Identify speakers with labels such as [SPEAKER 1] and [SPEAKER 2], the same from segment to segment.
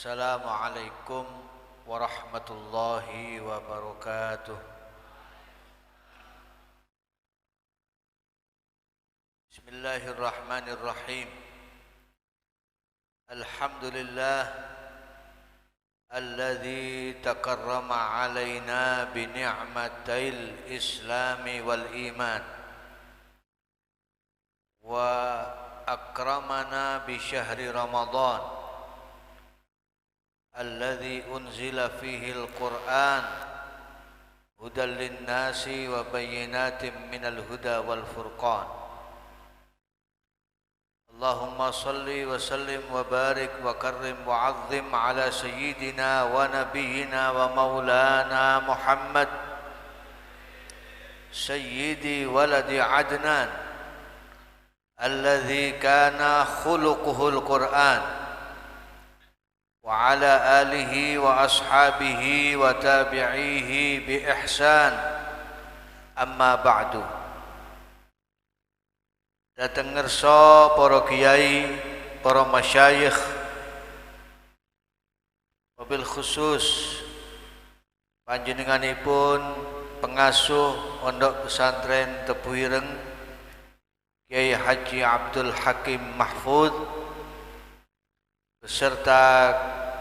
[SPEAKER 1] Assalamualaikum warahmatullahi wabarakatuh. Bismillahirrahmanirrahim. Alhamdulillah alladzi takarrama alaina bi ni'matil islami wal iman wa akramana bi syahri Ramadan alladzi unzila fihi al-Qur'an hudan lin-nasi wa bayyinatin minal huda wal furqan. Allahumma salli wa sallim wa barik wa karrim wa 'azzim ala sayyidina wa nabiyyina wa maulana Muhammad sayyidi waladi Adnan alladzi kana khuluquhul Qur'an wa ala alihi wa ashabihi wa tabi'ihi bi ihsan. Amma ba'du. Dateng ngerso para kiai, para masyayikh, wabil khusus panjenenganipun pengasuh Pondok Pesantren Tebu Ireng Kiai Haji Abdul Hakim Mahfud beserta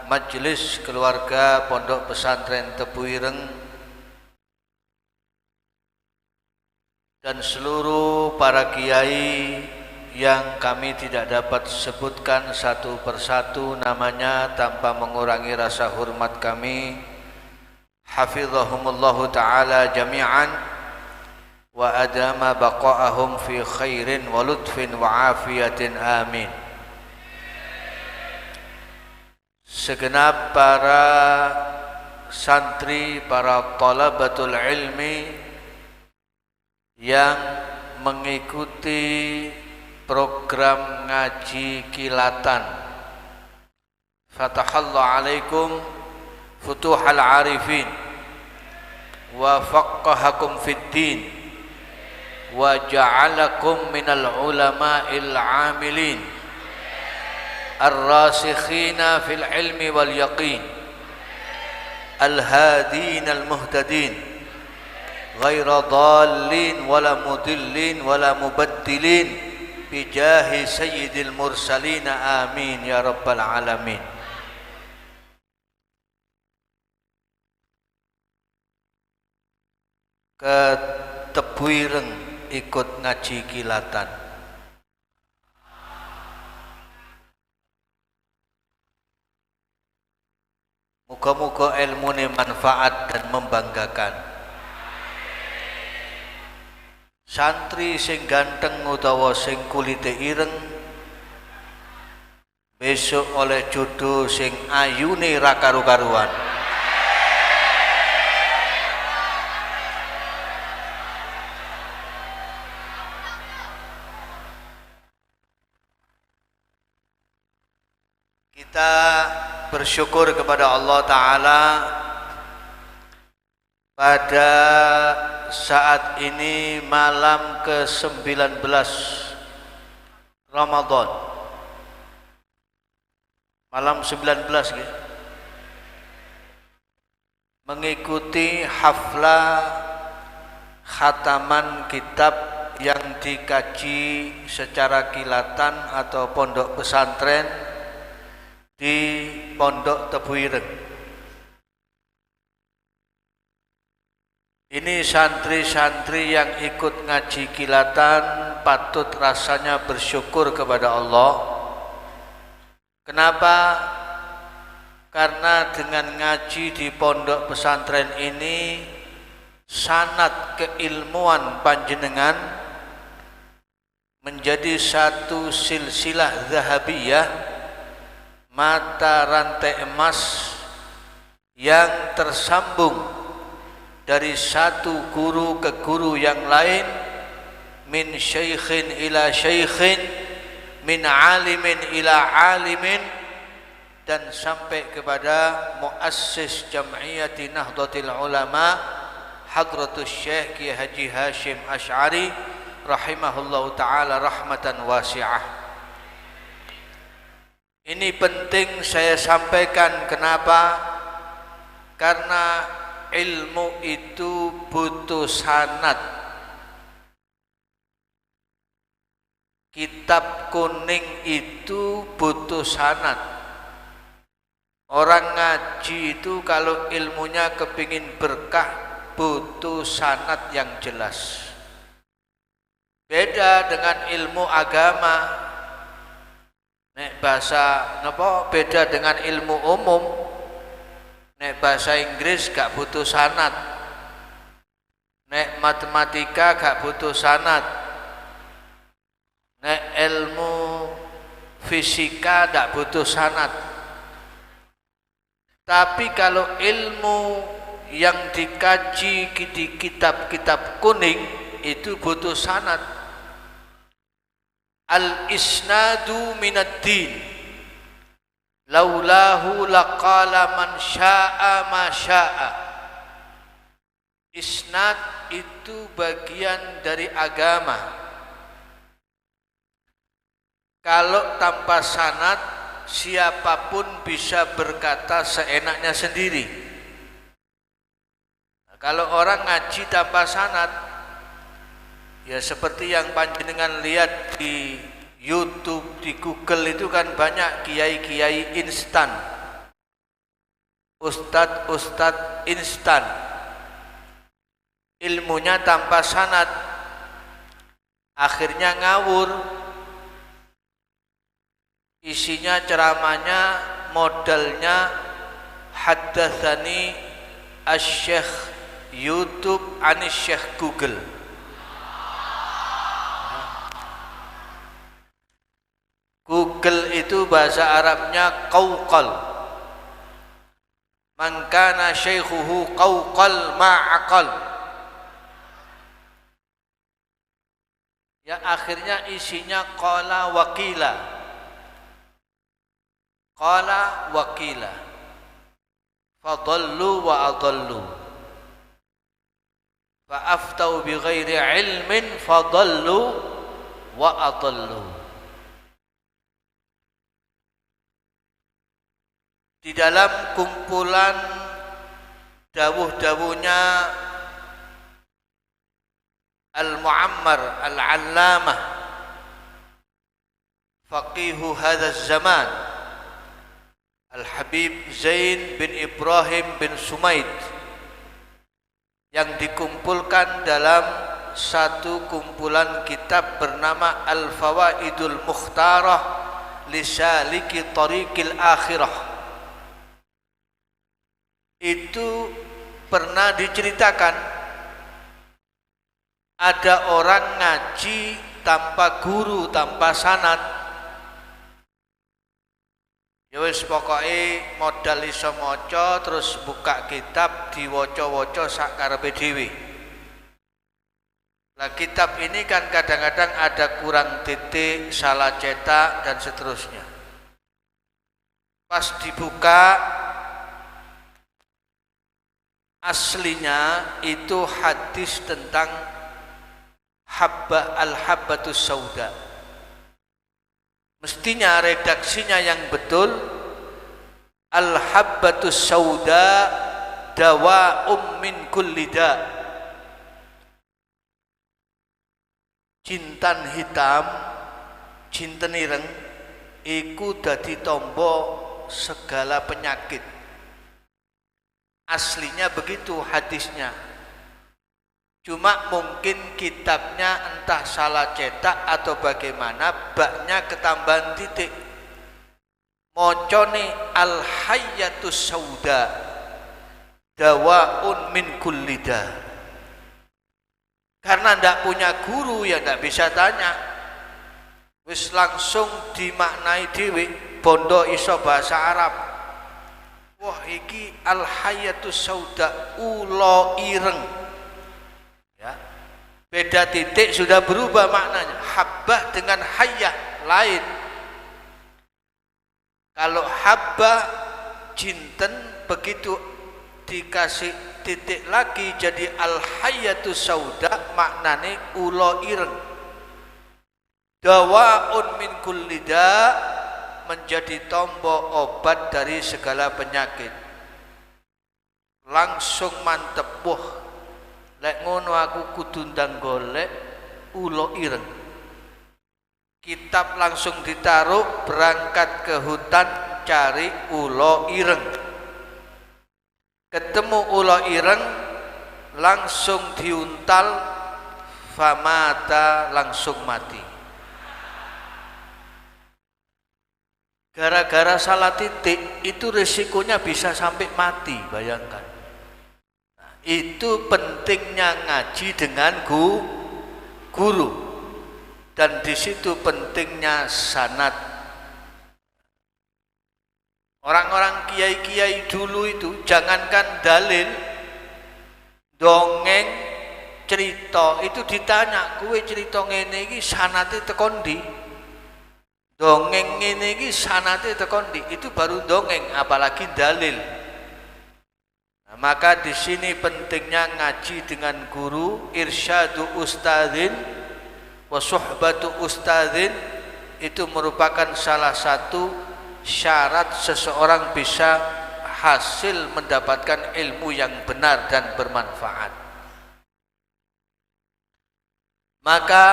[SPEAKER 1] majelis keluarga Pondok Pesantren Tebu Ireng dan seluruh para kiai yang kami tidak dapat sebutkan satu persatu namanya tanpa mengurangi rasa hormat kami. Hafizahumullahu ta'ala jami'an wa adama baqa'ahum fi khairin wa lutfin wa afiyatin amin. Segenap para santri, para talabatul ilmi yang mengikuti program ngaji kilatan Fatahallahu alaikum futuhal arifin wa faqqahakum fid din wa ja'alakum minal ulama'il amilin ar-rasikhina fil ilmi wal yaqin al-hadin al-muhtadin ghaira dallin wala mudillin wala mubaddilin bijahi sayyidil mursalin amin ya rabbal alamin. Ke Tebu Ireng ikut ngaji kilatan. Muga-muga ilmune manfaat dan membanggakan. Santri sing ganteng utawa sing kulite ireng besok oleh jodoh sing ayune ra karu-karuan. Kita bersyukur kepada Allah Ta'ala pada saat ini malam ke-19 Ramadan, malam 19 ya, mengikuti haflah khataman kitab yang dikaji secara kilatan atau pondok pesantren di Pondok Tebu Ireng. Ini santri-santri yang ikut ngaji kilatan patut rasanya bersyukur kepada Allah. Kenapa? Karena dengan ngaji di pondok pesantren ini sanad keilmuan panjenengan menjadi satu silsilah zahabiyah, mata rantai emas yang tersambung dari satu guru ke guru yang lain, min syaikhin ila syaikhin, min alimin ila alimin, dan sampai kepada muassis Jam'iyati Nahdlatul Ulama Hadratus Syekh Kiai Haji Hashim Asy'ari rahimahullahu taala rahmatan wasi'ah. Ini penting saya sampaikan. Kenapa? Karena ilmu itu butuh sanad. Kitab kuning itu butuh sanad. Orang ngaji itu kalau ilmunya kepingin berkah butuh sanad yang jelas. Beda dengan ilmu agama. Nek bahasa napa beda dengan ilmu umum. Nek bahasa Inggris gak butuh sanad. Nek matematika gak butuh sanad. Nek ilmu fisika gak butuh sanad. Tapi kalau ilmu yang dikaji di kitab-kitab kuning itu butuh sanad. Al-isnadu minad-din. Laulahu laqala man syaa ma syaa. Isnad itu bagian dari agama. Kalau tanpa sanad, siapapun bisa berkata seenaknya sendiri. Kalau orang ngaji tanpa sanad, ya seperti yang panjenengan lihat di YouTube, di Google itu kan banyak kiai-kiai instan, ustadz instan, ilmunya tanpa sanad, akhirnya ngawur. Isinya ceramahnya modalnya haddatsani asy-syekh YouTube anis syekh Google. Google itu bahasa Arabnya qauqal. Man kana syaikhuhu qauqal ma'aqal. Ya akhirnya isinya qala waqila. Qala waqila. Fadallu wa adallu. Fa aftau bi ghairi ilmin fadallu wa adallu. Di dalam kumpulan dawuh-dawuhnya Al-Mu'ammar Al-Allamah faqihu hadzal zaman Al-Habib Zain bin Ibrahim bin Sumaid, yang dikumpulkan dalam satu kumpulan kitab bernama Al-Fawaidul Mukhtarah Lisaliki Tariqil Akhirah. Itu pernah diceritakan ada orang ngaji tanpa guru, tanpa sanad. Ya wis pokoke modal iso maca terus buka kitab diwaca-waca sak karepe dhewe. Lah kitab ini kan kadang-kadang ada kurang titik, salah cetak dan seterusnya. Pas dibuka aslinya itu hadis tentang al-habbatus sauda. Mestinya redaksinya yang betul, al-habbatus sauda dawa'um min kulli da. Jintan hitam, jinten ireng iku dadi tombo segala penyakit. Aslinya begitu hadisnya. Cuma mungkin kitabnya entah salah cetak atau bagaimana, baknya ketambahan titik. Mocone al-hayyatus sauda dawa'un min kulli da. Karena ndak punya guru ya ndak bisa tanya. Wis langsung dimaknai dhewe, bondo iso bahasa Arab. Wah iki al-hayyatus sauda, ulo ireng. Ya. Beda titik sudah berubah maknanya. Habbah dengan hayyah lain. Kalau habbah jinten begitu dikasih titik lagi jadi al-hayyatus sauda, maknane ulo ireng. Dawa'un min kulli da, menjadi tombol obat dari segala penyakit. Langsung mantep, wah lek ngono aku kudu ndang golek ulo ireng. Kitab langsung ditaruh, berangkat ke hutan cari ulo ireng. Ketemu ulo ireng, langsung diuntal, famata, langsung mati. Gara-gara salah titik itu risikonya bisa sampai mati, bayangkan. Nah, itu pentingnya ngaji dengan guru, dan di situ pentingnya sanad. Orang-orang kiai-kiai dulu itu jangankan dalil, dongeng, cerita itu ditanya, kowe cerita ngene iki sanate teko ndi? Dongeng ngene iki sanate teko ndi? Itu baru dongeng, apalagi dalil. Nah, maka di sini pentingnya ngaji dengan guru, irsyadu ustadzin wa suhbatu ustadzin, itu merupakan salah satu syarat seseorang bisa hasil mendapatkan ilmu yang benar dan bermanfaat. Maka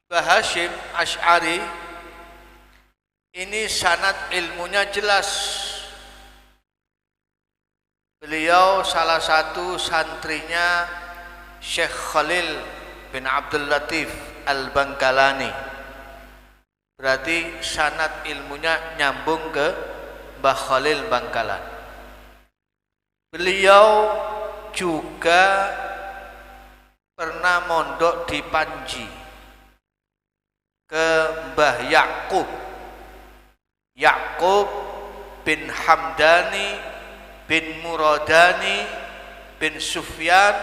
[SPEAKER 1] Mbah Hasyim Asy'ari ini sanad ilmunya jelas. Beliau salah satu santrinya Syekh Khalil bin Abdul Latif Al-Bangkalani. Berarti sanad ilmunya nyambung ke Mbah Khalil Bangkalan. Beliau juga pernah mondok di Panji ke Mbah Yakub bin Hamdani bin Muradani bin Sufyan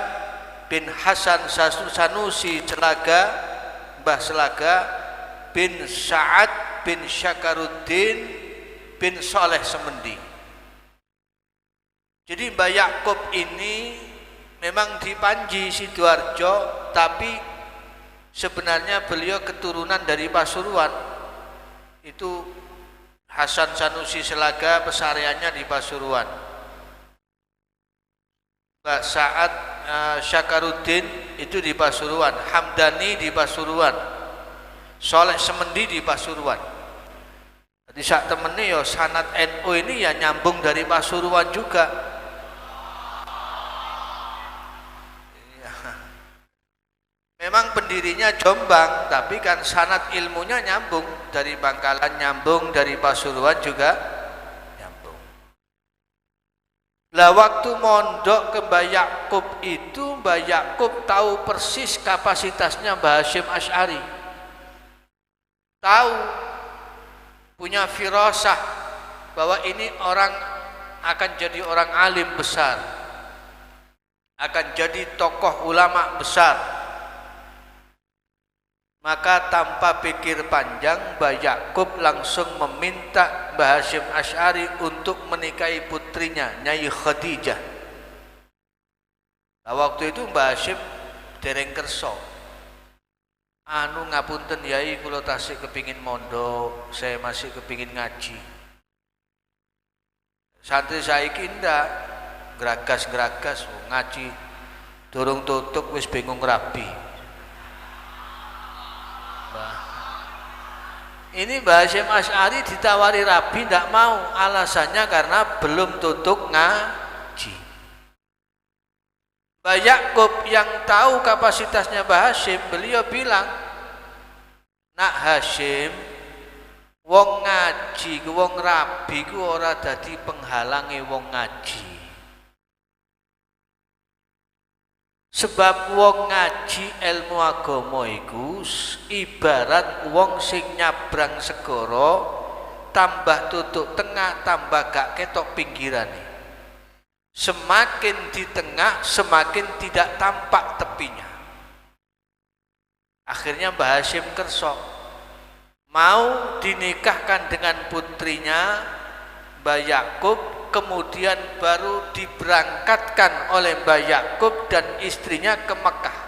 [SPEAKER 1] bin Hasan Sanusi Celaga, Mbah Selaga bin Sa'ad bin Syakaruddin bin Soleh Semendi. Jadi Mbah Yakub ini memang di Panji Sidoarjo, tapi sebenarnya beliau keturunan dari Pasuruan. Itu Hasan Sanusi Selaga pesariannya di Pasuruan. Mbah Sa'ad Syakaruddin itu di Pasuruan, Hamdani di Pasuruan, Soleh Semendi di Pasuruan. Jadi sak temene ya sanad NU ini ya nyambung dari Pasuruan juga. Memang pendirinya Jombang, tapi kan sanad ilmunya nyambung dari Bangkalan, nyambung dari Pasuruan juga nyambung. Lah waktu mondok ke Mbah Yakub itu, Mbah Yakub tahu persis kapasitasnya Mbah Hasyim Asy'ari. Tahu, punya firasah bahwa ini orang akan jadi orang alim besar, akan jadi tokoh ulama besar. Maka tanpa pikir panjang, Mbah Yakub langsung meminta Mbah Hasyim Asy'ari untuk menikahi putrinya Nyai Khadijah. Nah, waktu itu Mbah Hasyim dereng kersa. Anu ngapunten Yai, kula tasih kepingin mondok, saya masih kepingin ngaji. Santri saiki ndak geragas-geragas ngaji durung tutup wis bingung rabi. Ini Mbah Hasyim Asy'ari ditawari rabi ndak mau, alasannya karena belum tutup ngaji. Mbah Yakub yang tahu kapasitasnya Mbah Hasyim, beliau bilang, "Nak Hasyim, wong ngaji ku wong rabi ku ora dadi penghalange wong ngaji. Sebab wong ngaji ilmu agama iku ibarat wong sing nyabrang segara, tambah tutuk tengah tambah gak ketok pinggirane. Semakin di tengah semakin tidak tampak tepinya." Akhirnya Mbah Hasyim kerso mau dinikahkan dengan putrinya Mbah Yakub, kemudian baru diberangkatkan oleh Mbah Yakub dan istrinya ke Mekah.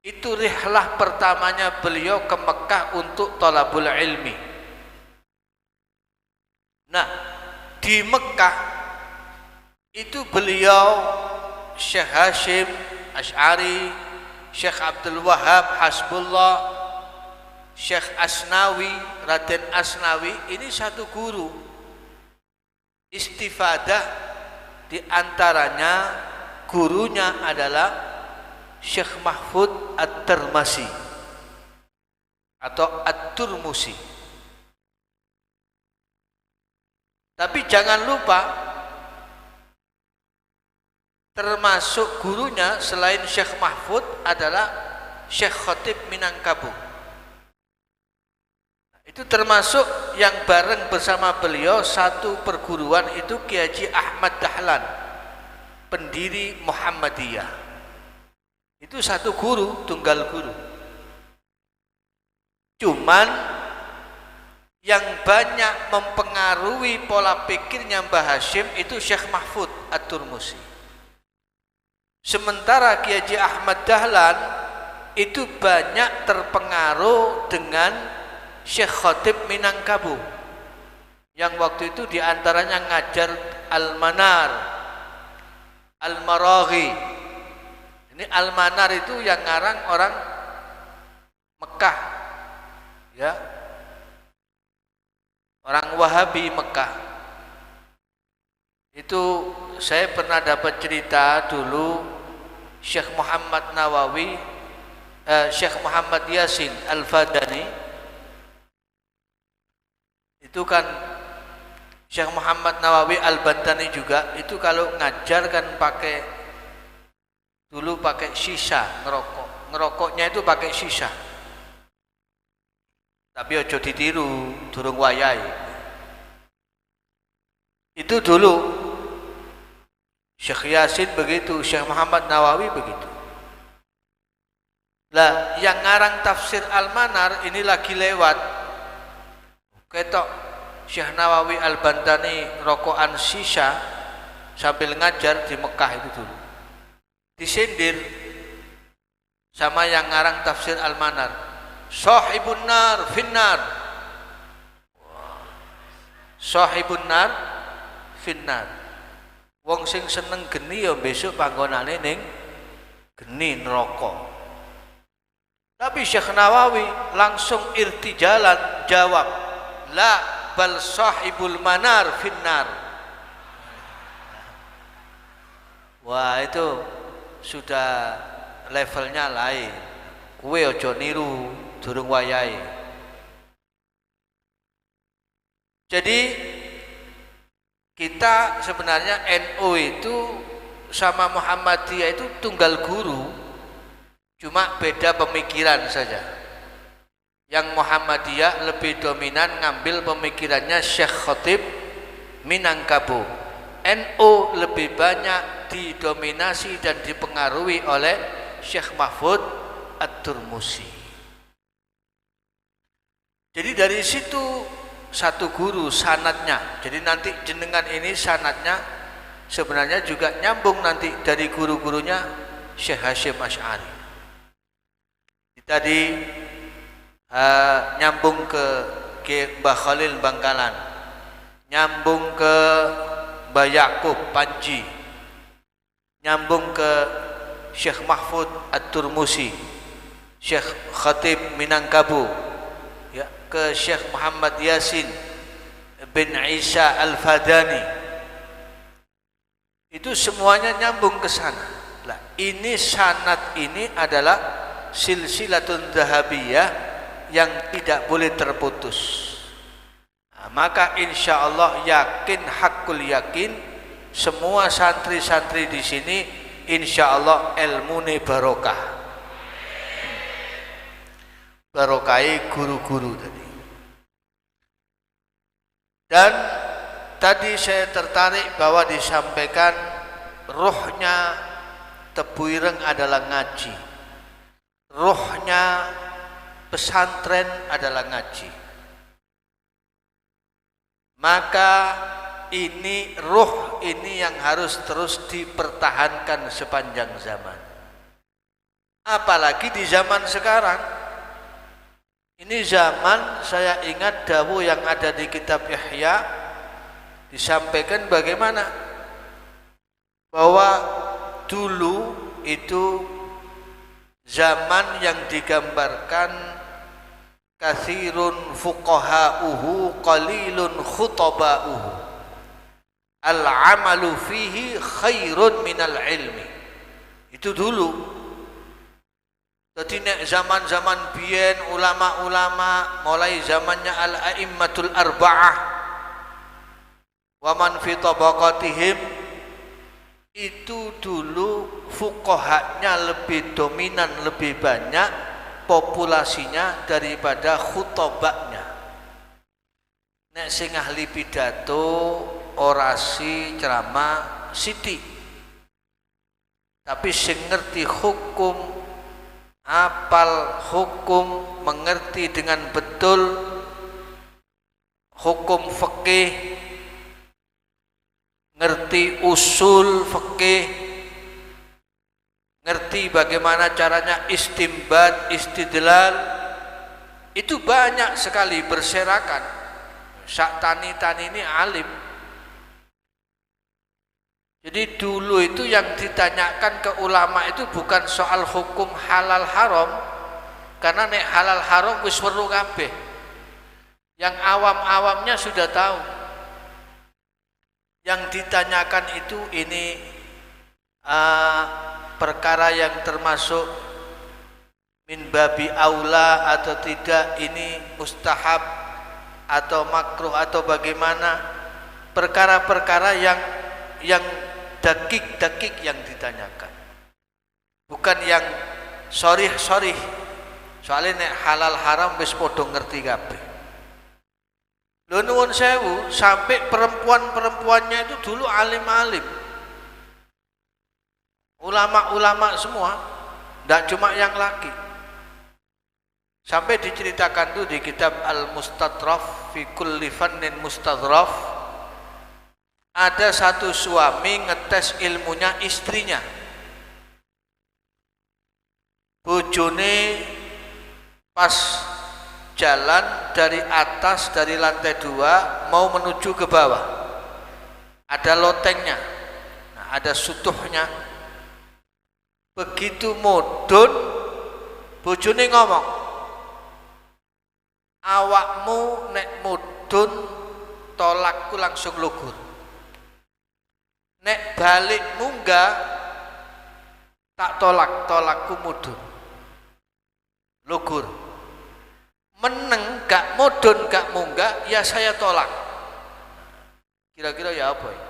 [SPEAKER 1] Itu rihlah pertamanya beliau ke Mekah untuk thalabul ilmi. Nah, di Mekah itu beliau Syekh Hashim Asy'ari, Syekh Abdul Wahab Hasbullah, Syekh Asnawi, Raden Asnawi, ini satu guru. Istifadah di antaranya gurunya adalah Syekh Mahfud At-Tirmasi atau At-Turmusi. Tapi jangan lupa, termasuk gurunya selain Syekh Mahfud adalah Syekh Khatib Minangkabau. Itu termasuk yang bareng bersama beliau satu perguruan, itu Kiai Haji Ahmad Dahlan, pendiri Muhammadiyah. Itu satu guru, tunggal guru. Cuman yang banyak mempengaruhi pola pikirnya Mbah Hashim itu Syekh Mahfud At-Turmusi. Sementara Kiai Haji Ahmad Dahlan itu banyak terpengaruh dengan Syekh Khatib Minangkabau, yang waktu itu diantaranya ngajar Al-Manar, Al-Maraghi. Ini Al-Manar itu yang ngarang orang Mekah, ya, orang Wahabi Mekah. Itu saya pernah dapat cerita dulu, Syekh Muhammad Nawawi, Syekh Muhammad Yasin Al-Fadani, itu kan Syekh Muhammad Nawawi Al-Bantani juga, itu kalau ngajar kan dulu pakai sisa ngerokoknya itu pakai sisa. Tapi ojo ditiru, durung wayai. Itu dulu Syekh Yasin begitu, Syekh Muhammad Nawawi begitu. Lah yang ngarang tafsir Al-Manar ini lagi lewat, ketok Syekh Nawawi Al-Bantani rokokan sisa sambil ngajar di Mekah itu dulu. Disindir sama yang ngarang tafsir Al-Manar, sahibun nar finnar, sahibun nar finnar. Wong sing seneng geni ya besok panggonane ning geni neraka. Tapi Syekh Nawawi langsung irtijalan jawab, la bal sahibul manar finnar. Wah, itu sudah levelnya lain. Kuwe ojo niru, durung wayahe. Jadi kita sebenarnya NU itu sama Muhammadiyah itu tunggal guru, cuma beda pemikiran saja. Yang Muhammadiyah lebih dominan ngambil pemikirannya Syekh Khatib Minangkabau. NU lebih banyak didominasi dan dipengaruhi oleh Syekh Mahfud At-Turmusi. Jadi dari situ satu guru sanadnya. Jadi nanti jenengan ini sanadnya sebenarnya juga nyambung nanti dari guru-gurunya Syekh Hashim Asy'ari. Tadi nyambung ke Mbah Khalil Bangkalan, nyambung ke Mbah Yakub Panji, nyambung ke Syekh Mahfud At-Turmusi, Syekh Khatib Minangkabau, ya, ke Syekh Muhammad Yasin bin Isa Al-Fadani. Itu semuanya nyambung ke sana. Lah, ini sanad ini adalah silsilatun dhahabiyah yang tidak boleh terputus. Nah, maka insya Allah yakin, hakul yakin, semua santri-santri di sini insya Allah ilmune barokah, barokai guru-guru tadi. Dan tadi saya tertarik bahwa disampaikan ruhnya Tebu Ireng adalah ngaji, ruhnya pesantren adalah ngaji. Maka ini ruh ini yang harus terus dipertahankan sepanjang zaman. Apalagi di zaman sekarang. Ini zaman, saya ingat dawuh yang ada di kitab Ihya disampaikan bagaimana bahwa dulu itu zaman yang digambarkan katsirun fuqaha'uhu qalilun khutaba'uhu al-amalu fihi khairun minal ilmi. Itu dulu. Jadi nek zaman-zaman biyen ulama-ulama mulai zamannya al-a'immatul arba'ah wa man fi tabaqatihim, itu dulu fuqahanya lebih dominan, lebih banyak populasinya daripada khutobaknya. Nek sing ahli pidato, orasi, ceramah sithik. Tapi sing ngerti hukum, apal hukum, mengerti dengan betul hukum fikih, ngerti usul fikih, ngerti bagaimana caranya istimbat, istidlal, itu banyak sekali berserakan. Sak tani-tani ini alim. Jadi dulu itu yang ditanyakan ke ulama itu bukan soal hukum halal haram, karena nek halal haram wis weruh kabeh. Yang awam-awamnya sudah tahu. Yang ditanyakan itu ini perkara yang termasuk min babi aula atau tidak, ini mustahab atau makruh atau bagaimana, perkara-perkara yang dakik-dakik yang ditanyakan, bukan yang sorih-sorih. Soalnya nek halal haram wis padha ngerti kabeh. Lho nuwun sewu, sampai perempuan-perempuannya itu dulu alim-alim, ulama-ulama semua, tidak cuma yang laki. Sampai diceritakan tuh di kitab Al-Mustadraf fi kulli fannin mustadraf, ada satu suami ngetes ilmunya istrinya. Bojone pas jalan dari atas, dari lantai 2 mau menuju ke bawah, ada lotengnya, nah, ada sutuhnya. Begitu mudhun, bojone ngomong, awakmu nek mudhun tolakku langsung lugur, nek balik munggah tak tolak, tolakku mudhun lugur. Meneng gak mudhun gak munggah ya saya tolak. Kira-kira ya apa ya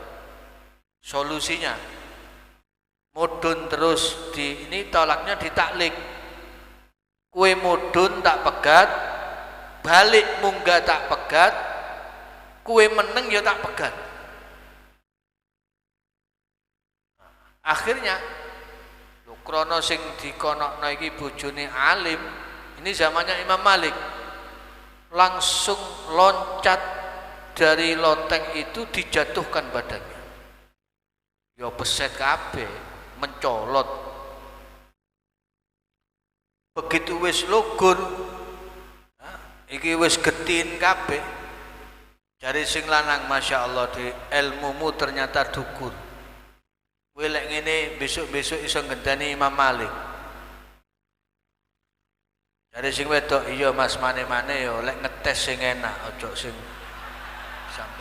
[SPEAKER 1] solusinya? Mudhun terus ini tolaknya ditaklik, kue mudhun tak pegat, balik munggah tak pegat, kue meneng ya tak pegat. Akhirnya krana sing dikonokno iki bojone alim, ini zamannya Imam Malik, langsung loncat dari loteng itu, dijatuhkan badannya. Ya beset kabeh, mencolot. Begitu wis lugur, iki wis getin kabeh. Jare sing lanang, Masya Allah, di ilmumu ternyata dukur. Kowe lek ngene besok-besok iso ngenteni Imam Malik. Jare sing wedok, iya Mas, mane-mane ya lek ngetes sing enak, ojo sing sampe.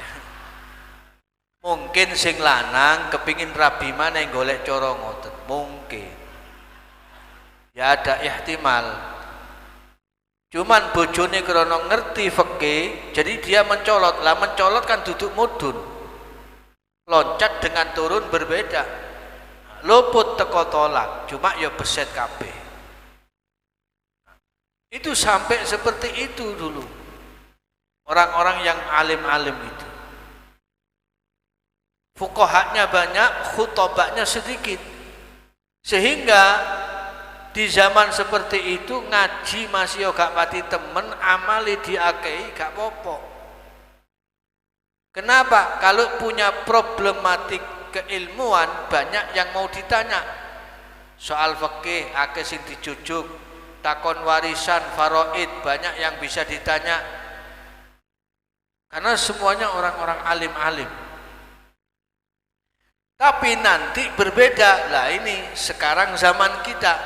[SPEAKER 1] Mungkin sing lanang kepingin rabi maneh golek cara ngoten, mungkin. Ya ada ihtimal. Cuman bojone krana ngerti fikih, jadi dia mencolot. Lah mencolot kan duduk mudhun. Loncat dengan turun berbeda. Luput teko tolak, cuma ya beset kabeh. Itu sampai seperti itu dulu. Orang-orang yang alim-alim itu. Fuqahanya banyak, khutobaknya sedikit. Sehingga di zaman seperti itu ngaji masih gak pati temen, amali diakei gak popo. Kenapa? Kalau punya problematik keilmuan banyak yang mau ditanya. soal fikih akeh sing dijujuk, takon warisan faraid banyak yang bisa ditanya, karena semuanya orang-orang alim-alim. Tapi nanti berbeda lah, ini sekarang zaman kita,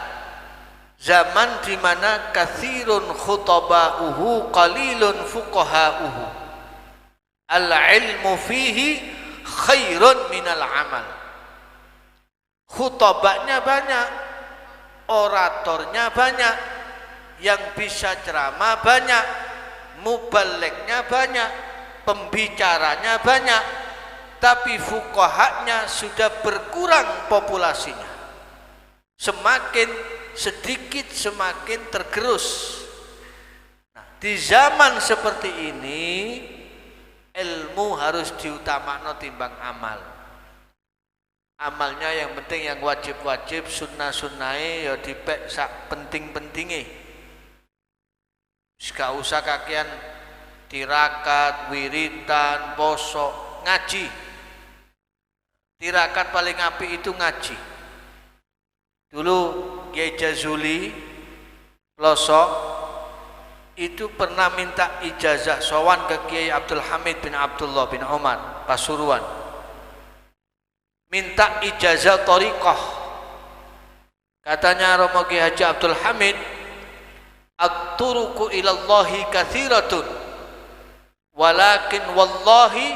[SPEAKER 1] zaman di mana katsirun khutaba'uhu qalilun fuqaha'uhu, al-ilmu fihi khairun minal amal. Khutbahnya banyak, oratornya banyak, yang bisa ceramah banyak, mubalignya banyak, pembicaranya banyak, tapi fuqahanya sudah berkurang populasinya. Semakin sedikit semakin tergerus. Nah, di zaman seperti ini ilmu harus diutamakan timbang amal. Amalnya yang penting, yang wajib-wajib, sunnah-sunnahe ya dipek sak penting-pentinge. Gak usah kakean tirakat, wiridan, poso, ngaji. Tirakat paling apik itu ngaji. Dulu Kiai Jazuli Pelosok itu pernah minta ijazah sowan ke Kiai Abdul Hamid bin Abdullah bin Umar Pasuruan, minta ijazah thariqah. Katanya Romo Kiai Haji Abdul Hamid, at-turuqu ilallahi katsiratun walakin wallahi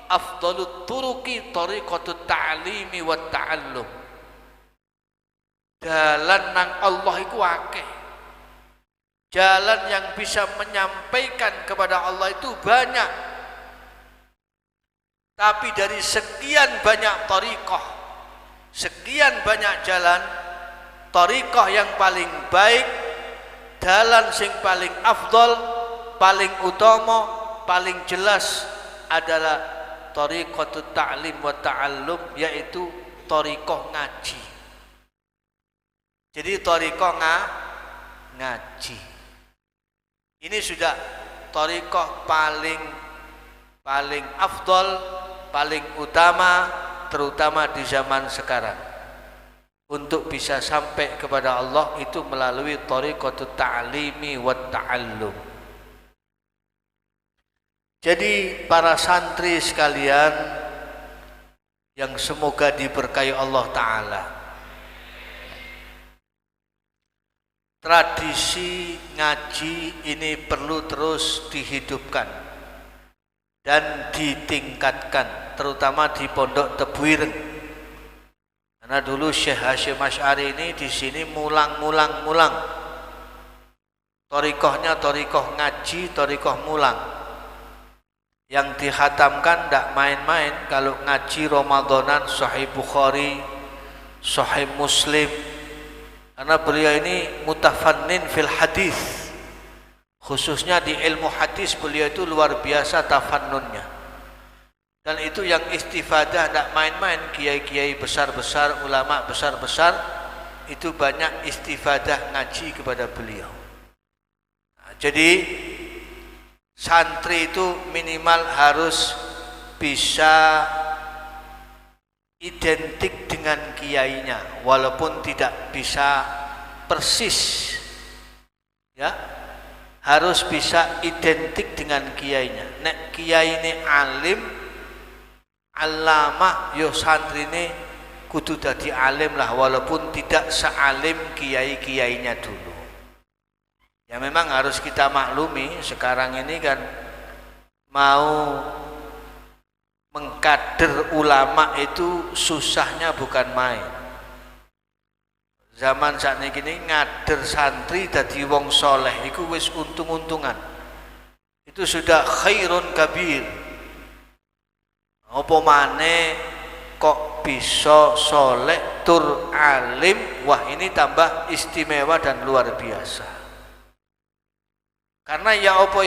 [SPEAKER 1] afdalut turuqi thariqatut ta'limi wat ta'allum. Jalan nang Allah iku akeh, jalan yang bisa menyampaikan kepada Allah itu banyak, tapi dari sekian banyak thariqah, sekian banyak jalan, thariqah yang paling baik, jalan sing paling afdol, paling utama, paling jelas adalah thariqatut ta'lim wa ta'allum, yaitu thariqah ngaji. Jadi thariqah ngaji ini sudah thariqah paling afdol, paling utama, terutama di zaman sekarang. Untuk bisa sampai kepada Allah itu melalui thariqatut ta'limi wat ta'allum. Jadi para santri sekalian yang semoga diberkahi Allah Ta'ala, tradisi ngaji ini perlu terus dihidupkan dan ditingkatkan, terutama di Pondok Tebuireng. Karena dulu Syekh Hasyim Asy'ari ini di sini mulang. Thariqahnya thariqah ngaji, thariqah mulang. Yang dikhatamkan tidak main-main. Kalau ngaji Ramadanan Sahih Bukhari, Sahih Muslim. Karena beliau ini mutafannin fil hadis, khususnya di ilmu hadis beliau itu luar biasa tafannunnya. Dan itu yang istifadah tidak main-main. Kiai-kiai besar-besar, ulama besar-besar itu banyak istifadah ngaji kepada beliau. Nah, jadi santri itu minimal harus bisa identik dengan kiainya, walaupun tidak bisa persis, ya, harus bisa identik dengan kiainya. Nek kiai ini alim, alamah, yo santri ini kudu dadi alim lah, walaupun tidak sealim kiai-kiainya dulu. Ya memang harus kita maklumi sekarang ini kan mau mengkader ulama itu susahnya bukan main. Zaman saat ini ngader santri dadi wong soleh itu wis untung-untungan. Itu sudah khairun kabir. Apa maneh kok bisa soleh tur alim, wah ini tambah istimewa dan luar biasa. Karena ya apa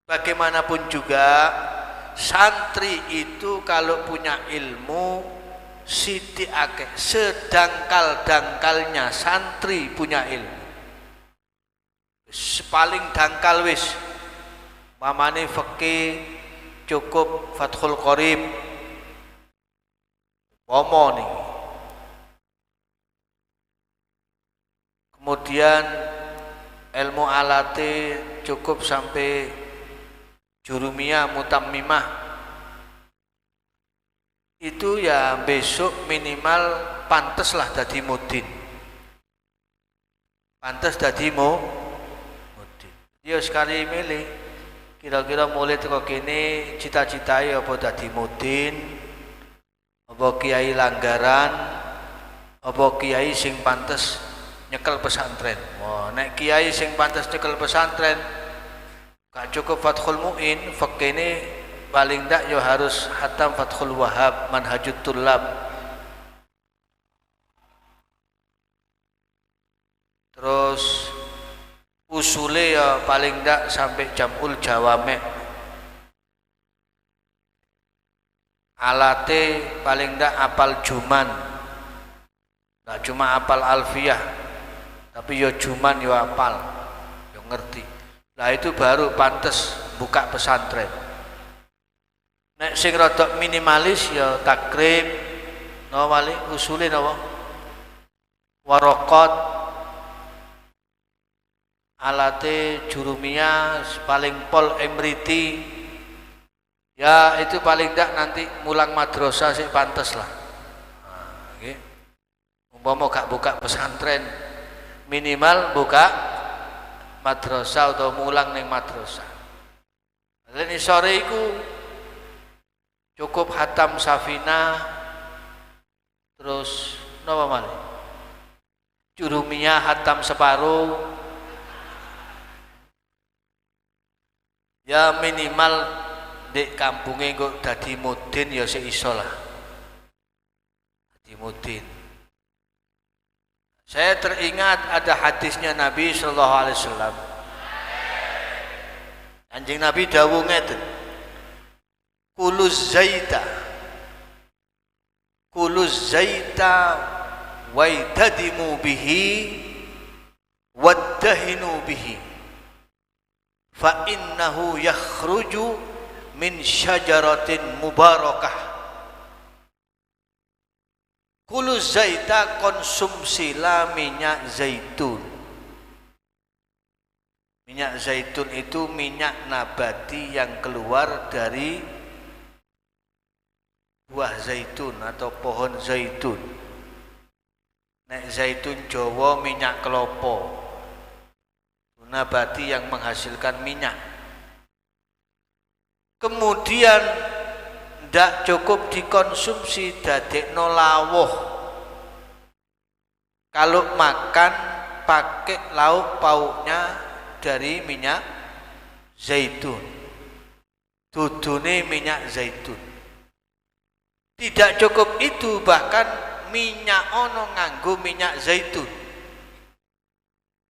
[SPEAKER 1] bagaimanapun juga santri itu kalau punya ilmu siti akeh, sedangkal-dangkalnya santri punya ilmu. Paling dangkal wis mamane fikih cukup Fathul Qorib pomo nih kemudian ilmu alate cukup sampai jurumiyah mutammimah, itu ya besok minimal pantes lah dadi mudin, pantes dadi mudin. Ya sekali milih kira-kira mulai teko kene cita-citai apa dadi mudin, apa kiai langgaran, apa kiai sing pantes nyekel pesantren. Wah, nek kiai sing pantes nyekel pesantren gak cukup Fathul Mu'in, fakene paling ndak yo harus hatam Fathul Wahhab, Manhajut Tullab. Terus usule ya paling ndak sampai Jam'ul Jawame'. Alate paling ndak apal Juman. Nggak cuma apal Alfiyah, tapi yo Juman yo apal, yo ngerti. Lah itu baru pantes buka pesantren. Nek sing rada minimalis ya takrib, napa wali usule napa? Waraqat, alate jurumiyah paling pol emriti. Ya itu paling ndak nanti mulang madrasah sih pantes lah. Nah, nggih. Umpama gak buka pesantren, minimal buka madrasah atau mulang ning madrasah. Lan sore iku cukup hatam Safina, terus napa malih? Jurumiyah hatam separuh. Ya minimal di kampunge kok dadi mudin ya sik iso lah. Dadi mudin. Saya teringat ada hadisnya Nabi sallallahu alaihi wasallam. Anjing Nabi dawuh ngeten. Kuluz zaita waitadimu bihi waddahinu bihi fa innahu yakhruju min syajaratin mubarakah. Kulu zaita, konsumsilah minyak zaitun. Minyak zaitun itu minyak nabati yang keluar dari buah zaitun atau pohon zaitun. Nek zaitun Jawa minyak kelapa, nabati yang menghasilkan minyak. Kemudian ndak cukup dikonsumsi, dadekno lawuh. Kalau makan pakai lauk pauknya dari minyak zaitun, dudune minyak zaitun. Tidak cukup itu, bahkan minyak ono nganggo minyak zaitun.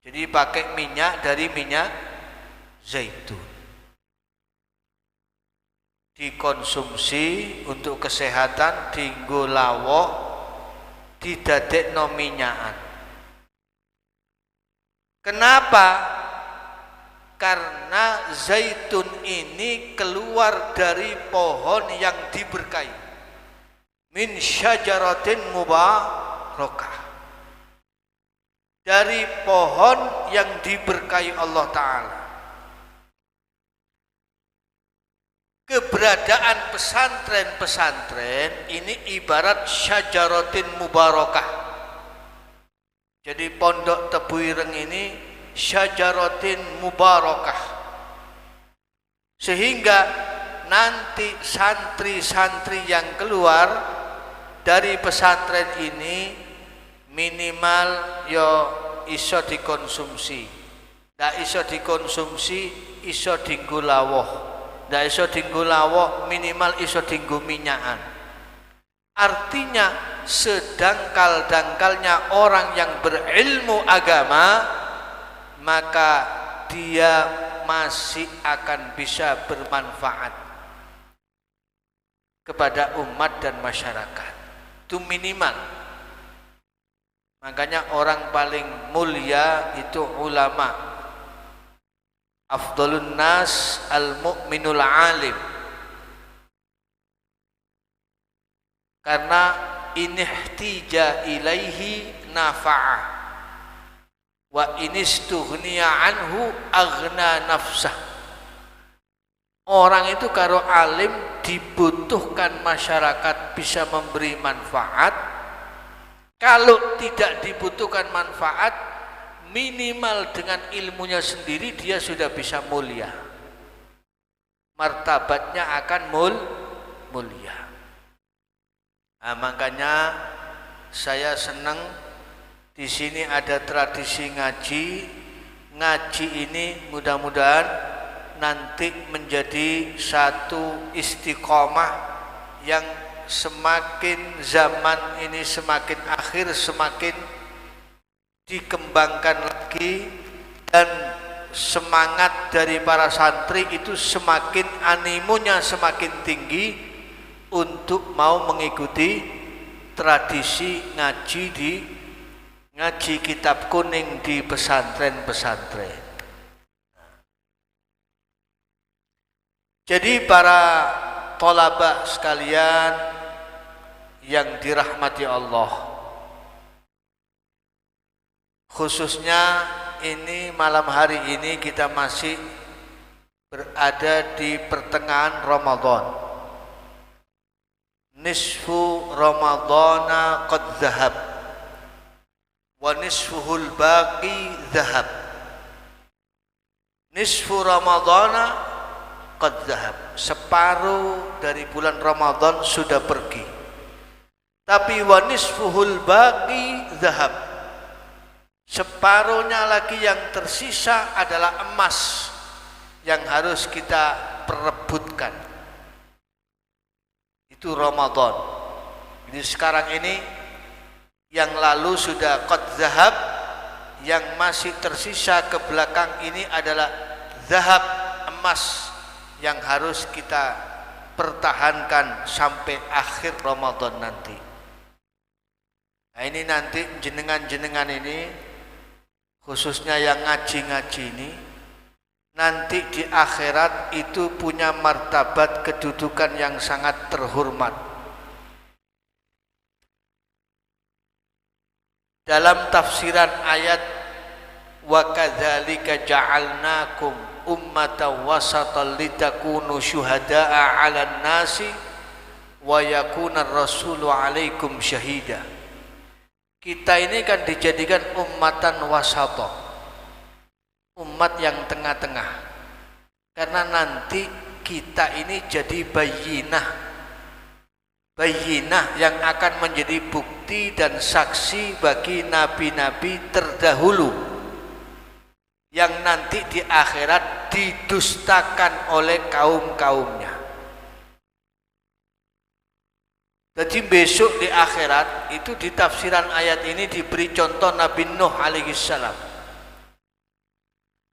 [SPEAKER 1] Jadi pakai minyak dari minyak zaitun. Dikonsumsi untuk kesehatan, dienggo lawuh, didadekno minyakan. Kenapa? Karena zaitun ini keluar dari pohon yang diberkahi. Min syajaratin mubarakah. Dari pohon yang diberkahi Allah Ta'ala. Keberadaan pesantren-pesantren ini ibarat syajaratin mubarakah. Jadi pondok Tebu Ireng ini syajaratin mubarakah. Sehingga nanti santri-santri yang keluar dari pesantren ini minimal yo iso dikonsumsi. Ndak iso dikonsumsi, iso dienggo lawuh. Ndak iso dienggo lawuh, minimal iso dienggo minyakan. Artinya sedangkal-dangkalnya orang yang berilmu agama, maka dia masih akan bisa bermanfaat kepada umat dan masyarakat. Itu minimal. Makanya orang paling mulia itu ulama. Afdhalun nas al-mu'minul alim. Karena inihtija ilaihi nafa'ah wa inistughniya anhu aghna nafsah. Orang itu karo alim dibutuhkan masyarakat bisa memberi manfaat. Kalau tidak dibutuhkan manfaat, minimal dengan ilmunya sendiri dia sudah bisa mulia. Martabatnya akan mulia. Nah, makanya saya senang di sini ada tradisi ngaji. Ngaji ini mudah-mudahan nanti menjadi satu istiqomah yang semakin zaman ini semakin akhir semakin dikembangkan lagi, dan semangat dari para santri itu semakin animonya semakin tinggi untuk mau mengikuti tradisi ngaji kitab kuning di pesantren-pesantren. Jadi para thalaba sekalian yang dirahmati Allah, khususnya ini malam hari ini kita masih berada di pertengahan Ramadan. Nisfu Ramadana qad zahab wa nisfuhul baqi zahab. Nisfu Ramadana qad zahab, separuh dari bulan Ramadan sudah pergi. Tapi wa nisfuhul baqi zahab, separuhnya lagi yang tersisa adalah emas yang harus kita perebutkan. Itu Ramadan. Jadi sekarang ini yang lalu sudah qad zahab, yang masih tersisa ke belakang ini adalah zahab, emas yang harus kita pertahankan sampai akhir Ramadan nanti. Nah, ini nanti jenengan-jenengan ini, khususnya yang ngaji-ngaji ini, nanti di akhirat itu punya martabat kedudukan yang sangat terhormat. Dalam tafsiran ayat wa kadzalika ja'alnakum ummatan wasatan litakunu syuhada'a 'alan nasi wa yakuna ar-rasulu 'alaikum syahida. Kita ini kan dijadikan ummatan wasata, umat yang tengah-tengah, karena nanti kita ini jadi bayyinah yang akan menjadi bukti dan saksi bagi nabi-nabi terdahulu yang nanti di akhirat didustakan oleh kaum-kaumnya. Jadi besok di akhirat itu di tafsiran ayat ini diberi contoh Nabi Nuh alaihi salam.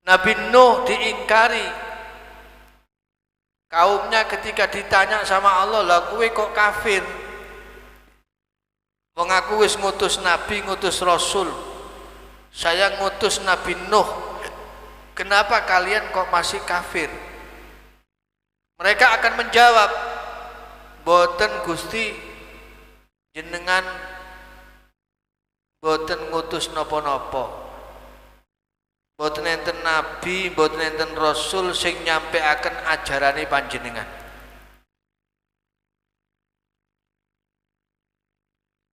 [SPEAKER 1] Nabi Nuh diingkari kaumnya ketika ditanya sama Allah, "Lah kowe kok kafir? Wong aku wis ngutus nabi, ngutus rasul. Saya ngutus Nabi Nuh. Kenapa kalian kok masih kafir?" Mereka akan menjawab, "Boten Gusti, jenengan boten ngutus napa-napa. Boten enten nabi, boten enten rasul sing nyampeaken ajarane panjenengan."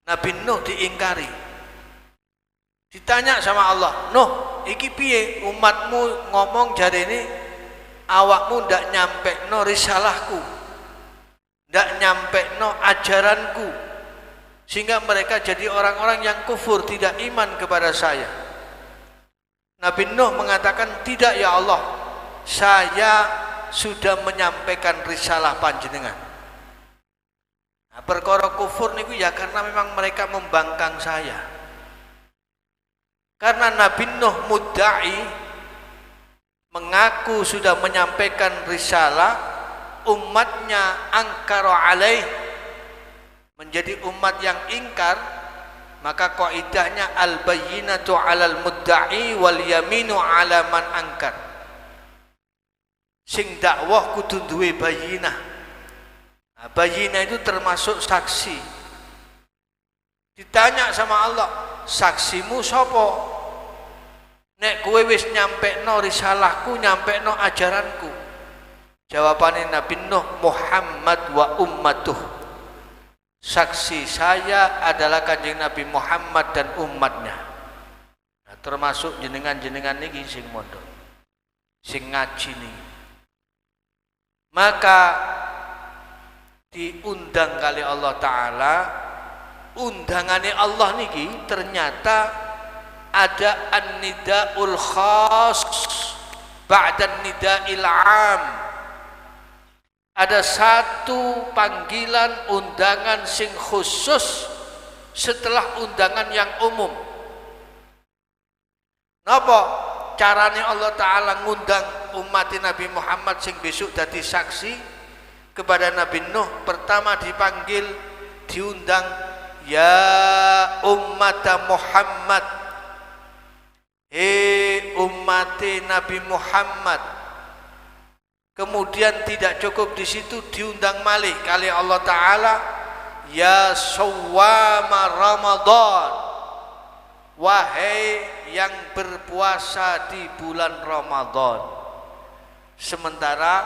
[SPEAKER 1] Nabi Nuh diingkari. Ditanya sama Allah, "Nuh, iki piye umatmu ngomong jarene awakmu ndak nyampekno risalahku, ndak nyampekno ajaranku, sehingga mereka jadi orang-orang yang kufur, tidak iman kepada saya." Nabi Nuh mengatakan, "Tidak ya Allah, saya sudah menyampaikan risalah panjenengan." Nah, perkara kufur niku ya karena memang mereka membangkang saya. Karena Nabi Nuh mudda'i, mengaku sudah menyampaikan risalah, umatnya angkara alaih, menjadi umat yang ingkar, maka kaidahnya al-bayyinatu 'alal mudda'i wal yaminu 'ala man angkar. Sing dakwah kudu duwe bayyinah. Nah, bayyinah itu termasuk saksi. Ditanya sama Allah, "Saksimu sapa?" Nek kowe wis nyampekno risalahku, nyampekno ajaranku. Jawabannya Nabi Nuh, Muhammad wa ummatuh. Saksi saya adalah Kanjeng Nabi Muhammad dan umatnya. Nah, termasuk jenengan-jenengan niki sing mondok, sing ngaji niki. Maka diundang kali Allah Ta'ala, undangannya Allah niki ternyata ada an-nidaul khas ba'da an-nida'il 'am. Ada satu panggilan undangan sing khusus setelah undangan yang umum. Napa carane Allah Ta'ala ngundang umat Nabi Muhammad sing besok dadi saksi kepada Nabi Nuh? Pertama dipanggil, diundang, ya umat Muhammad, umat Nabi Muhammad. Kemudian tidak cukup di situ, diundang malih kali Allah Ta'ala, ya sawwama Ramadan, wahai yang berpuasa di bulan Ramadan. Sementara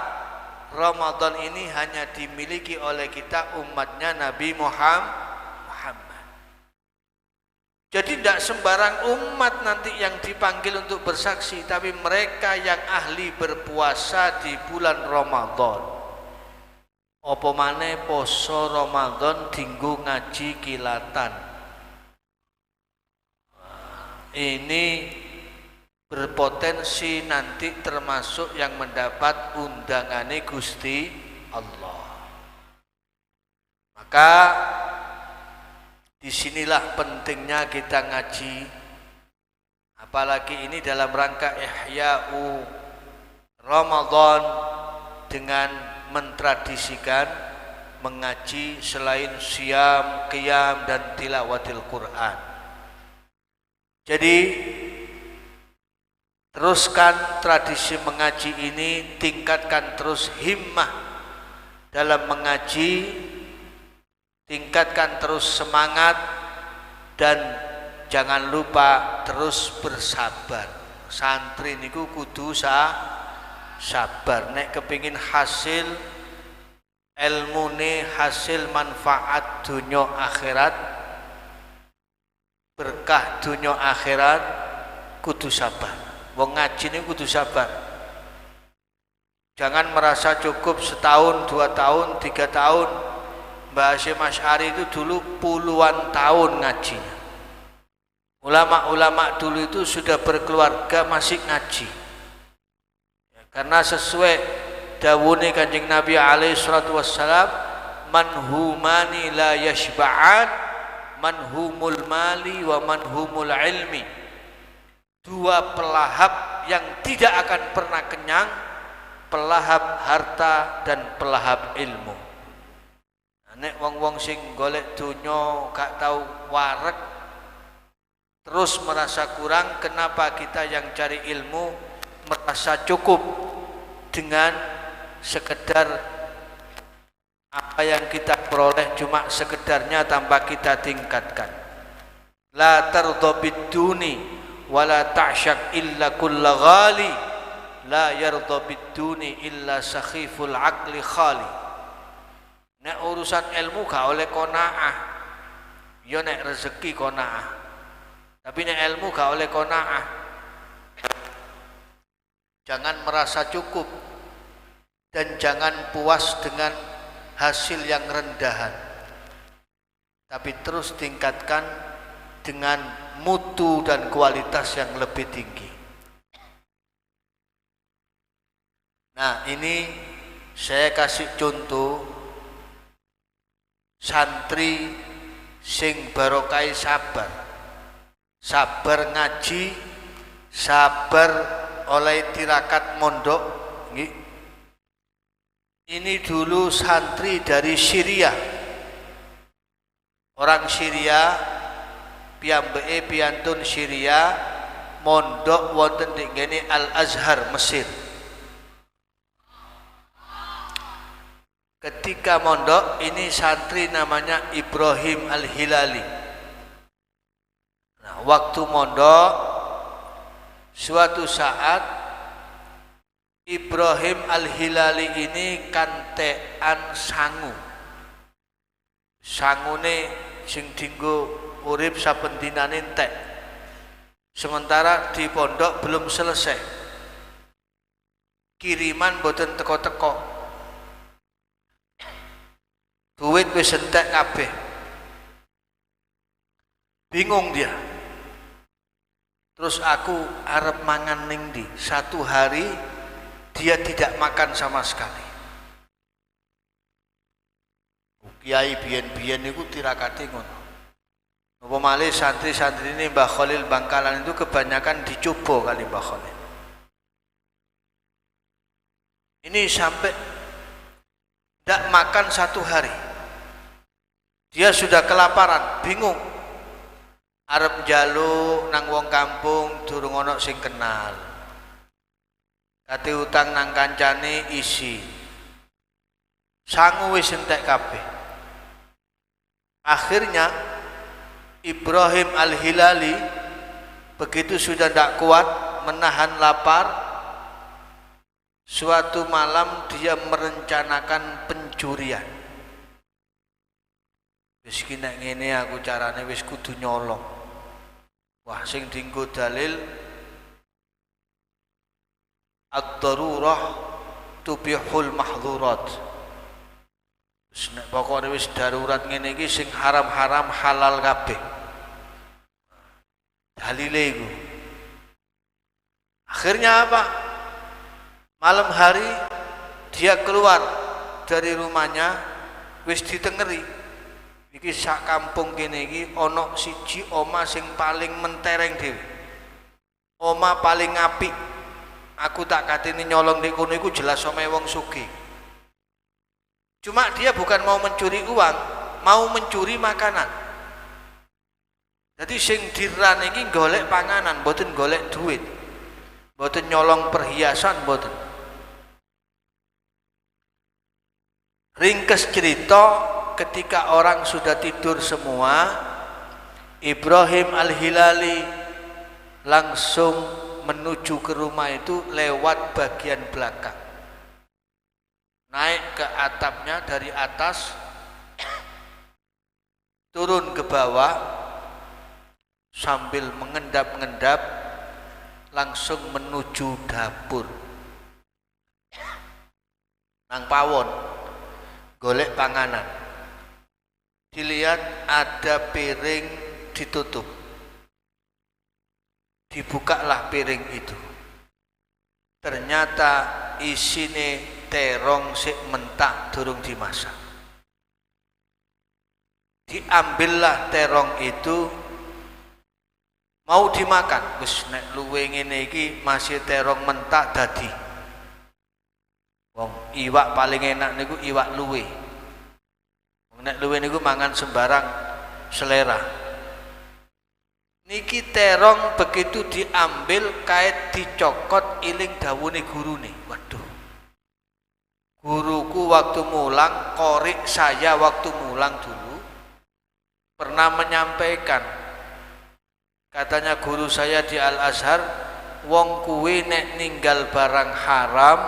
[SPEAKER 1] Ramadan ini hanya dimiliki oleh kita umatnya Nabi Muhammad. Jadi tidak sembarang umat nanti yang dipanggil untuk bersaksi, tapi mereka yang ahli berpuasa di bulan Ramadan. Apa maneh poso Ramadan dinggo ngaji kilatan. Ini berpotensi nanti termasuk yang mendapat undangane Gusti Allah. Maka disinilah pentingnya kita ngaji, apalagi ini dalam rangka ihya'u Ramadan dengan mentradisikan mengaji selain siam, qiyam dan tilawatil Quran. Jadi teruskan tradisi mengaji ini, tingkatkan terus himmah dalam mengaji, tingkatkan terus semangat, dan jangan lupa terus bersabar. Santri niku kudu sabar. Nek kepingin hasil ilmune, hasil manfaat dunia akhirat, berkah dunia akhirat, kudu sabar. Wong ngaji niku kudu sabar. Jangan merasa cukup setahun, 2 tahun, 3 tahun. Mbah Hasyim Asy'ari itu dulu puluhan tahun ngajinya. Ulama-ulama dulu itu sudah berkeluarga masih ngaji. Ya, karena sesuai dawuhne Kanjeng Nabi alaihi salatu wassalam, manhumani la yashba'an, manhumul mali wa manhumul ilmi. 2 pelahap yang tidak akan pernah kenyang, pelahap harta dan pelahap ilmu. Nek wong-wong sing golek donya gak tahu wareg, terus merasa kurang. Kenapa kita yang cari ilmu merasa cukup dengan sekedar apa yang kita peroleh, cuma sekedarnya tanpa kita tingkatkan. La tardha bid-duni wala ta'syak illa kulla ghali, la yardha bid-duni illa sakhiful aqli khali. Nek urusan ilmu gak oleh qanaah, ya nek rezeki qanaah. Tapi nek ilmu gak oleh qanaah. Jangan merasa cukup dan jangan puas dengan hasil yang rendahan. Tapi terus tingkatkan dengan mutu dan kualitas yang lebih tinggi. Nah, ini saya kasih contoh santri sing barokai sabar ngaji, sabar oleh tirakat mondok. Ini dulu santri dari Syria, orang Syria, piyambake piyantun Syria, mondok wonten ing ngene Al-Azhar Mesir. Ketika mondok ini santri namanya Ibrahim Al-Hilali. Nah, waktu mondok Suatu saat Ibrahim Al-Hilali ini kantean sangu. Sangune sing dinggo urip saben dinane entek. Sementara di pondok belum selesai. Kiriman boten teko-teko. Duit wis entek kabeh. Bingung dia. Terus aku arep mangan ning ndi? Satu hari dia tidak makan sama sekali. Kiai biyen-biyen niku tirakate ngono. Apa malih santri-santri ini Mbah Khalil Bangkalan itu kebanyakan dicoba kali Mbah Khalil. Ini sampai tidak makan satu hari. Dia sudah kelaparan, bingung. Arep njaluk nang wong kampung durung ana sing kenal. Kate utang nang kancane isi. Sangu wis entek kabeh. Akhirnya Ibrahim Al-Hilali begitu sudah tidak kuat menahan lapar, suatu malam dia merencanakan pencurian. Wis iki nek ngene aku carane wis kudu nyolong. Wah, sing dienggo dalil ad-darurah tubihul mahdzurat. Wis nek pokoke wis darurat ngene iki sing haram-haram halal kabeh. Dalile iku. Akhirnya apa? Malam hari dia keluar dari rumahnya wis ditengeri. Iki sak kampung kene iki ana siji omah sing paling mentereng dhewe. Omah paling apik. Aku tak kateni nyolong nek kono iku jelas omahe wong sugih. Cuma dia bukan mau mencuri uang, mau mencuri makanan. Jadi sing diran iki golek panganan, mboten golek duit. Mboten nyolong perhiasan, mboten. Ringkes cerita, ketika orang sudah tidur semua, Ibrahim Al-Hilali langsung menuju ke rumah itu lewat bagian belakang. Naik ke atapnya dari atas, turun ke bawah, sambil mengendap-endap langsung menuju dapur. Nang pawon, golek panganan. Dilihat ada piring ditutup. Dibukalah piring itu. Ternyata isine terong sik mentak durung dimasak. Diambillah terong itu, mau dimakan. Wis nek luwe ngene iki masih terong mentak dadi. Wong iwak paling enak niku iwak luwe. Nek luwe niku mangan sembarang selera. Niki terong begitu diambil kait dicokot iling dawune gurune. Waduh. Guruku waktu mulang, korik saya waktu mulang dulu pernah menyampaikan. Katanya guru saya di Al-Azhar, wong kuwi nek ninggal barang haram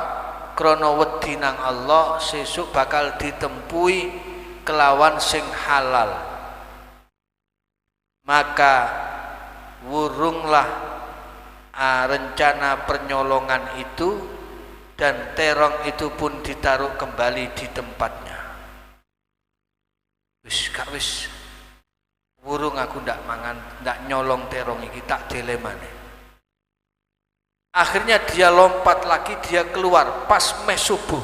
[SPEAKER 1] krana wedi nang Allah sesuk bakal ditempui kelawan sing halal. Maka wurunglah rencana pernyolongan itu, dan terong itu pun ditaruh kembali di tempatnya. Wis gak wis, wurung aku ndak mangan, ndak nyolong terong iki, tak delemane. Akhirnya dia lompat lagi, dia keluar pas meh subuh.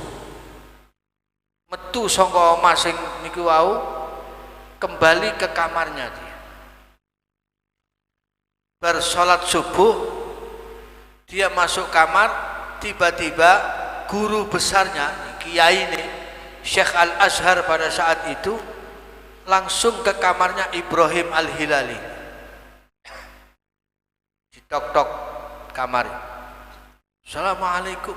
[SPEAKER 1] Metu saka omah sing niku wau, kembali ke kamarnya dia. Bersolat subuh, dia masuk kamar, tiba-tiba guru besarnya, kiai ini, Syekh Al-Azhar pada saat itu, langsung ke kamarnya Ibrahim Al-Hilali. Ditok-tok kamar. Assalamualaikum.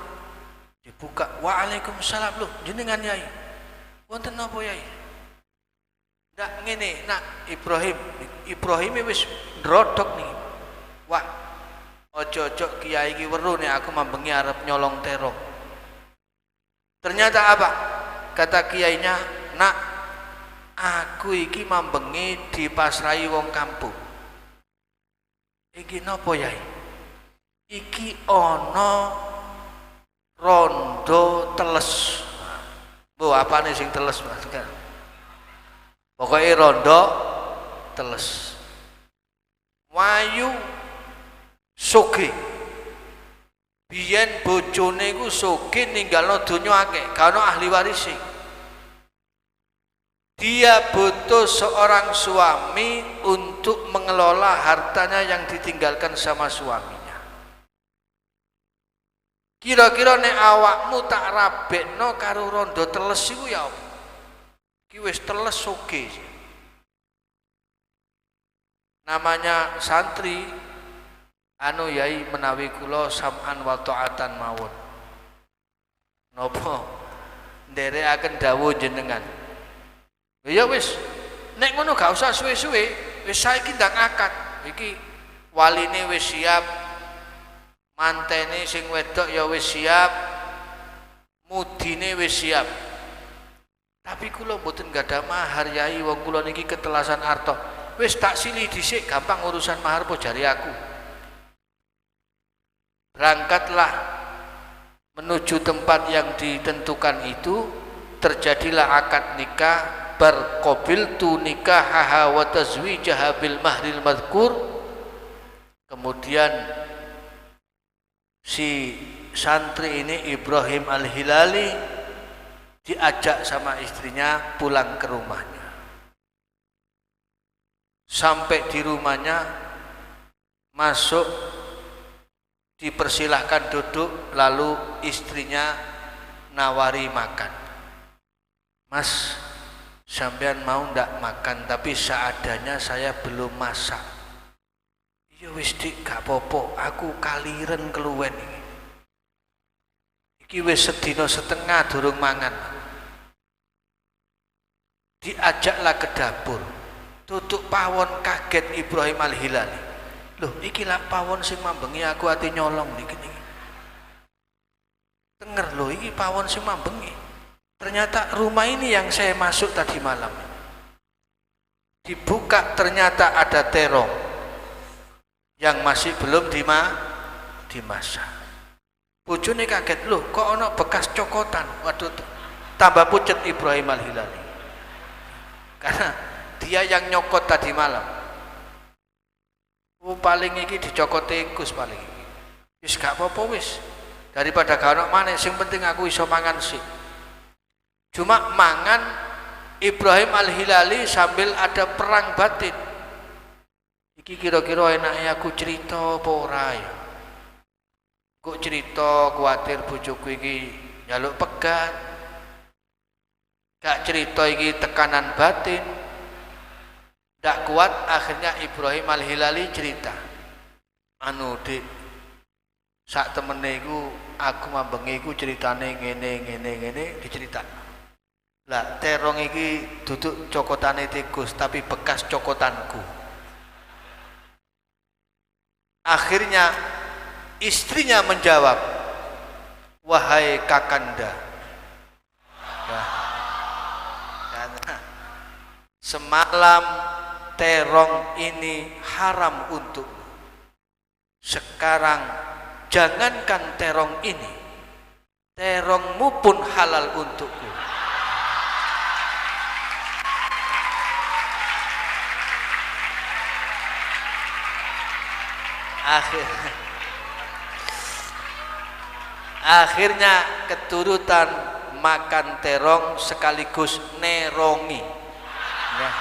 [SPEAKER 1] Dibuka. Waalaikumsalam. Loh, jenengan yai. Wonten napa yai? Ndak ngene, nak Ibrahim wis ndrodok niki. Wah, aja ojo kiai iki weruh nek aku mambengi arep nyolong terong. Ternyata apa? Kata kiainya, "Nak, aku iki mambengi dipasrahi wong kampung." Iki napa yai? Iki ana rondo teles. Bu, apane sing teles Mas? Pokoknya rondo teles. Wayu soge. Biyen bojone iku soge ninggalno donya akeh, gak ono ahli waris. Dia butuh seorang suami untuk mengelola hartanya yang ditinggalkan sama suaminya. Kira-kira nek awakmu tak rabekno karo rondo teles iku ya apa? Iki wis teles soge. Namanya santri anu yai menawi kula sam'an wa ta'atan mawon. Napa nderekaken dawuh jenengan? Ya wis, nek ngono gak usah suwe-suwe, wis saiki ndang akad. Iki waline wis siap, mantene sing wedok ya wis siap, mudine wis siap. Tapi kula mboten gadah mahar yai, wong kula niki ketelasan arta. Wis tak silih dhisik gampang urusan mahar po jari aku. Berangkatlah menuju tempat yang ditentukan itu, terjadilah akad nikah. Barqabiltu nikahaha wa tazwijaha bil mahril madhkur. Kemudian si santri ini Ibrahim Al-Hilali diajak sama istrinya pulang ke rumahnya. Sampai di rumahnya, masuk, dipersilahkan duduk, lalu istrinya nawari makan. "Mas, sampean mau ndak makan, tapi seadanya saya belum masak." "Iya wis dik, gak popo, aku kaliren keluwen iki. Iki wis sedina setengah durung mangan." Diajaklah ke dapur. Tutuk pawon, kaget Ibrahim Al-Hilali. "Loh, iki lah pawon sing mambengi aku ati nyolong niki niki. Denger lho, iki pawon sing mambengi. Ternyata rumah ini yang saya masuk tadi malam. Dibuka ternyata ada terong yang masih belum dimasak. Bojone kaget, "Loh, kok ono bekas cokotan?" Waduh, tambah pucet Ibrahim Al-Hilali. Karena dia yang nyokot tadi malam. Paling iki dicokot tikus paling iki. Wis gak apa-apa wis. Daripada gak ono maneh, sing penting aku iso mangan sih. Cuma mangan Ibrahim Al-Hilali sambil ada perang batin. Iki kira-kira enaknya aku cerita apa ora ya? Kok cerita kuatir bojoku iki njaluk pegat. Gak cerita iki tekanan batin. Ndak kuat, akhirnya Ibrahim Al-Hilali cerita. "Anu dik, sak temene iku aku mambengi iku ceritane ngene diceritakno. Lah terong iki duduk cokotane tikus, tapi bekas cokotanku." Akhirnya istrinya menjawab, "Wahai kakanda, nah, karena semalam terong ini haram untukmu. Sekarang jangankan terong ini, terongmu pun halal untukku." Akhirnya keturutan makan terong sekaligus nerongi. Ya.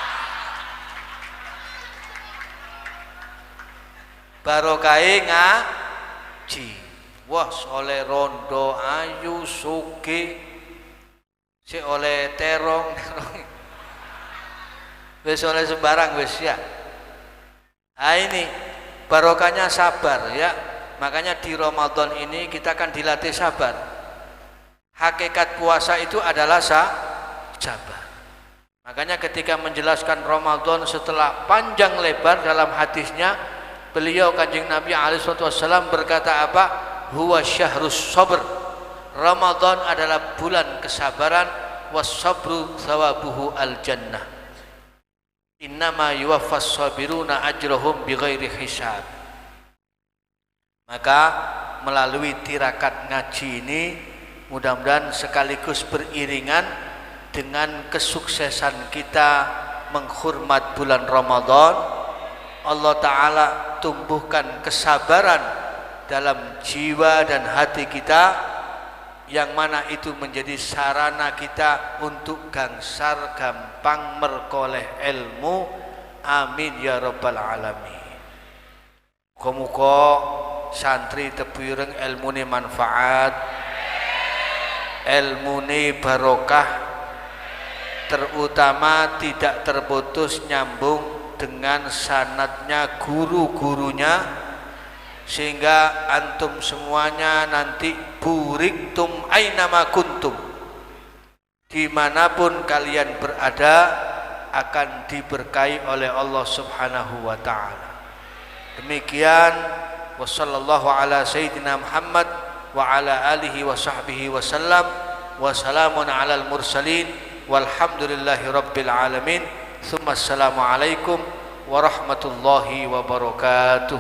[SPEAKER 1] Barokahe ngaji. Wah, oleh rondo ayu suge, si oleh terong. Wis oleh sembarang wis ya. Nah ini barokahnya sabar ya. Makanya di Ramadan ini kita akan dilatih sabar. Hakikat puasa itu adalah sabar. Makanya ketika menjelaskan Ramadan setelah panjang lebar dalam hadisnya, Beliau Kanjeng Nabi alaihi wasallam berkata apa? Huwa syahrus sabr. Ramadan adalah bulan kesabaran, was-sabru thawabuhu al-jannah. Innama yuwaffas sabiruna ajrahum bighairi hisab. Maka melalui tirakat ngaji ini mudah-mudahan sekaligus beriringan dengan kesuksesan kita menghormat bulan Ramadan, Allah Ta'ala tumbuhkan kesabaran dalam jiwa dan hati kita, yang mana itu menjadi sarana kita untuk gangsar gampang merkoleh ilmu. Amin ya rabbal alamin. Muga-muga santri tebireng ilmune manfaat, ilmune barokah, terutama tidak terputus nyambung dengan sanadnya guru-gurunya, sehingga antum semuanya nanti buriktum ainama kuntum, dimanapun kalian berada akan diberkahi oleh Allah Subhanahu wa ta'ala. Demikian, wassallallahu ala sayyidina Muhammad wa ala alihi wa sahbihi wa sallam, wa salamun alal mursalin walhamdulillahi rabbil alamin. Thumma assalamu alaikum warahmatullahi wabarakatuh.